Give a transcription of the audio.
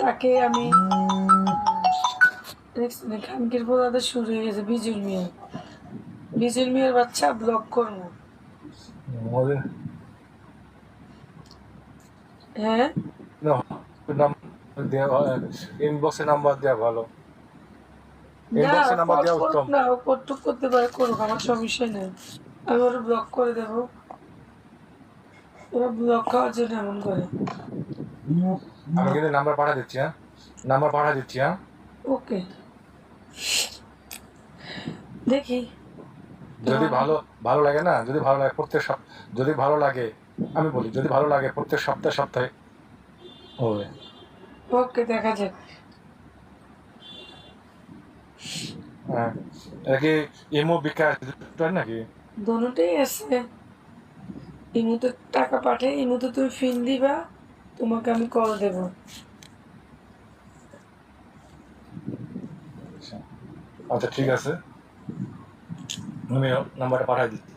তাকে আমি খানকির পোলাদের শুরু হয়ে গেছে। বিজুল মিয়ার বাচ্চা ব্লক করবো। ওদের হ্যাঁ ইনবক্সে নাম্বার দেওয়া ভালো, না, ইনবক্সে নাম্বার ফোন দেওয়া করুক উত্তম। না, ও কটুক করতে পারে, করুক, আমার সমস্যা নেই। আমি ওরা ব্লক করে দেবো। ওরা ব্লক খাওয়ার জন্য এমন করে। আমি কিন্তু নাম্বার পাঠিয়ে দিচ্ছি, হ্যাঁ নাম্বার পাঠিয়ে দিচ্ছি, হ্যাঁ। ওকে, দেখি যদি তোমার। ভালো ভালো লাগে না, যদি ভালো লাগে যদি ভালো লাগে, আমি বলি যদি ভালো লাগে প্রত্যেক সপ্তাহে সপ্তাহে হবে। ওকে, দেখা যাক। হ্যাঁ, এটা কি ইমো বিকাশ দুটোই নাকি? দোনোটাই আছে। ইমুতে টাকা পাঠাই, ইমুতে তুমি ফিন দিবা, তোমাকে আমি কল দেবো। আচ্ছা, আচ্ছা ঠিক আছে, আমি নাম্বারটা পাঠিয়ে দিচ্ছি।